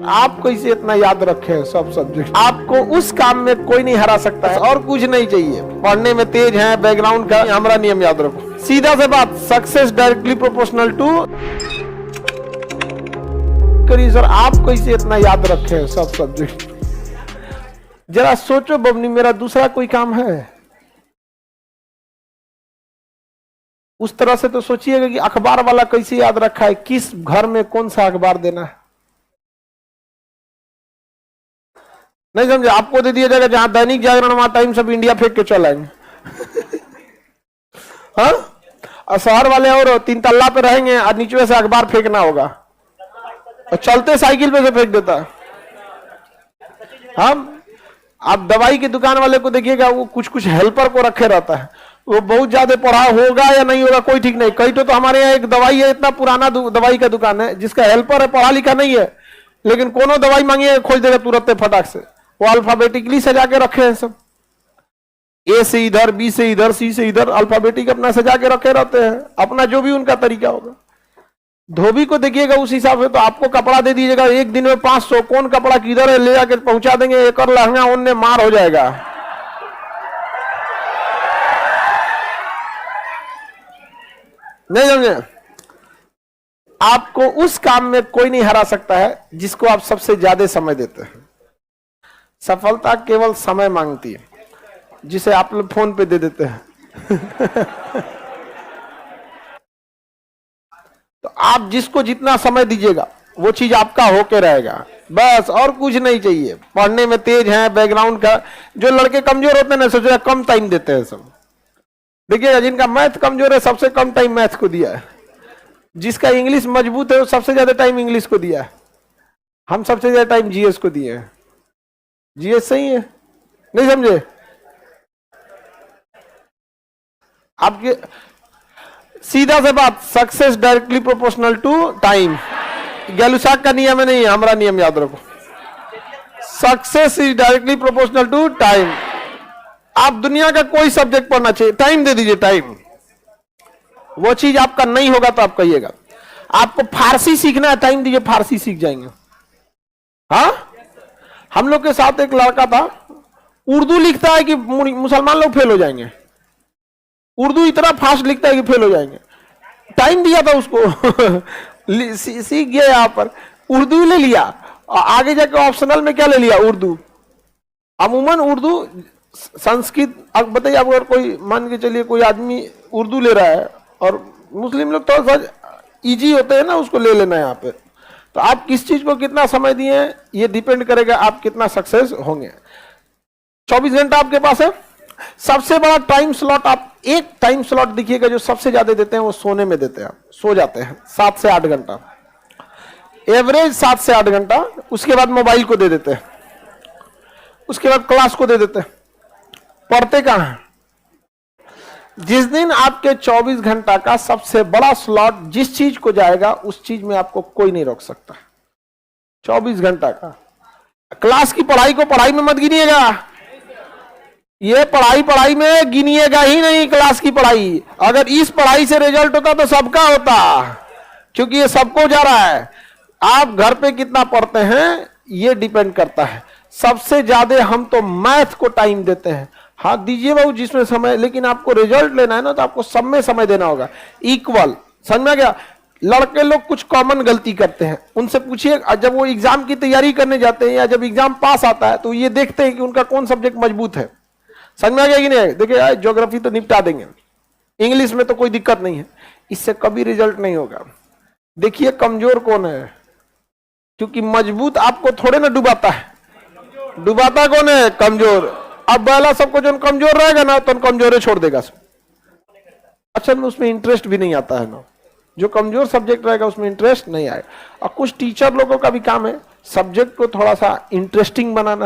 आपको इसे इतना याद रखे सब सब्जेक्ट, आपको उस काम में कोई नहीं हरा सकता है और कुछ नहीं चाहिए। पढ़ने में तेज है, बैकग्राउंड का हमारा नियम याद रखो। सीधा से बात, सक्सेस डायरेक्टली प्रोपोर्शनल टू करिए सर। आपको इसे इतना याद रखे सब सब्जेक्ट। जरा सोचो बबनी, मेरा दूसरा कोई काम है? उस तरह से तो सोचिएगा कि अखबार वाला कैसे याद रखा है, किस घर में कौन सा अखबार देना है। नहीं समझे? आपको दे दिया जाएगा जहां दैनिक जागरण वहां टाइम सब इंडिया फेंक के चल आएंगे। हाँ, और शहर वाले और 3 तल्ला पे रहेंगे और नीचे से अखबार फेंकना होगा और चलते साइकिल पे से फेंक देता है। हम आप दवाई की दुकान वाले को देखिएगा, वो कुछ कुछ हेल्पर को रखे रहता है। वो बहुत ज्यादा पढ़ा होगा या नहीं होगा कोई ठीक नहीं। कई तो हमारे यहाँ एक दवाई है, इतना पुराना दवाई का दुकान है जिसका हेल्पर है, पढ़ा लिखा नहीं है, लेकिन कोनो दवाई मांगिए खोज देगा तुरंत फटाक से। वो अल्फाबेटिकली सजा के रखे हैं सब, ए से इधर, बी से इधर, सी से इधर, अल्फाबेटिक अपना सजा के रखे रहते हैं, अपना जो भी उनका तरीका होगा। धोबी को देखिएगा उस हिसाब से, तो आपको कपड़ा दे दीजिएगा एक दिन में 500, कौन कपड़ा किधर है ले जाके पहुंचा देंगे, एक और लहंगा उनने मार हो जाएगा। नहीं समझे? आपको उस काम में कोई नहीं हरा सकता है जिसको आप सबसे ज्यादा समय देते हैं। सफलता केवल समय मांगती है, जिसे आप लोग फोन पे दे देते हैं। तो आप जिसको जितना समय दीजिएगा वो चीज आपका होके रहेगा, बस और कुछ नहीं चाहिए। पढ़ने में तेज है, बैकग्राउंड का, जो लड़के कमजोर होते हैं ना, सोच कम टाइम देते हैं सब। देखिएगा जिनका मैथ कमजोर है सबसे कम टाइम मैथ को दिया है, जिसका इंग्लिश मजबूत है वो सबसे ज्यादा टाइम इंग्लिश को दिया है। हम सबसे ज्यादा टाइम जीएस को दिए हैं। जीएस सही है, नहीं समझे? आपके सीधा से बात, success directly proportional to time. Gay Lussac का नियम है, नहीं है, हमारा नियम याद रखो। Success is directly proportional to time. आप दुनिया का कोई सब्जेक्ट पढ़ना चाहिए, टाइम दे दीजिए, टाइम। वो चीज आपका नहीं होगा तो आप कहिएगा। आपको फारसी सीखना है, टाइम दीजिए, फारसी सीख जाएंगे। हाँ, हम लोग के साथ एक लड़का था, उर्दू लिखता है कि मुसलमान लोग फेल हो जाएंगे। उर्दू इतना फास्ट लिखता है कि फेल हो जाएंगे। टाइम दिया था उसको, सीख गया। यहाँ पर उर्दू ले लिया और आगे जाकर ऑप्शनल में क्या ले लिया, उर्दू। अमूमन उर्दू, संस्कृत, अब बताइए आप अगर कोई मान के चलिए कोई आदमी उर्दू ले रहा है और मुस्लिम लोग थोड़ा सा इजी होते हैं ना, उसको ले लेना है यहाँ पे। तो आप किस चीज को कितना समय दिए ये डिपेंड करेगा आप कितना सक्सेस होंगे। 24 घंटा आपके पास है। सबसे बड़ा टाइम स्लॉट, आप एक टाइम स्लॉट देखिएगा जो सबसे ज्यादा देते हैं, वो सोने में देते हैं। सो जाते हैं 7 से 8 घंटा, एवरेज 7 से 8 घंटा। उसके बाद मोबाइल को दे देते हैं, उसके बाद क्लास को दे देते हैं। पढ़ते कहां हैं? जिस दिन आपके 24 घंटा का सबसे बड़ा स्लॉट जिस चीज को जाएगा, उस चीज में आपको कोई नहीं रोक सकता। 24 घंटा का क्लास की पढ़ाई को पढ़ाई में मत गिनिएगा। ये पढ़ाई में गिनिएगा ही नहीं क्लास की पढ़ाई। अगर इस पढ़ाई से रिजल्ट होता तो सबका होता, क्योंकि ये सबको जा रहा है। आप घर पे कितना पढ़ते हैं ये डिपेंड करता है। सबसे ज्यादा हम तो मैथ को टाइम देते हैं। हाँ दीजिए बाबू जिसमें समय, लेकिन आपको रिजल्ट लेना है ना, तो आपको सब में समय देना होगा, इक्वल। समझ में आ गया? लड़के लोग कुछ कॉमन गलती करते हैं, उनसे पूछिए। जब वो एग्जाम की तैयारी करने जाते हैं या जब एग्जाम पास आता है तो ये देखते हैं कि उनका कौन सब्जेक्ट मजबूत है। समझ में आ गया कि नहीं? देखिए ज्योग्राफी तो निपटा देंगे, इंग्लिश में तो कोई दिक्कत नहीं है, इससे कभी रिजल्ट नहीं होगा। देखिए कमजोर कौन है, क्योंकि मजबूत आपको थोड़े ना डुबाता है। डुबाता कौन है? कमजोर। अब पहला सबको जो कमजोर रहेगा ना, तो कमजोर छोड़ देगा सब। अच्छा, उसमें इंटरेस्ट भी नहीं आता है ना, जो कमजोर सब्जेक्ट रहेगा उसमें इंटरेस्ट नहीं आएगा। और कुछ टीचर लोगों का भी काम है सब्जेक्ट को थोड़ा सा इंटरेस्टिंग बनाना।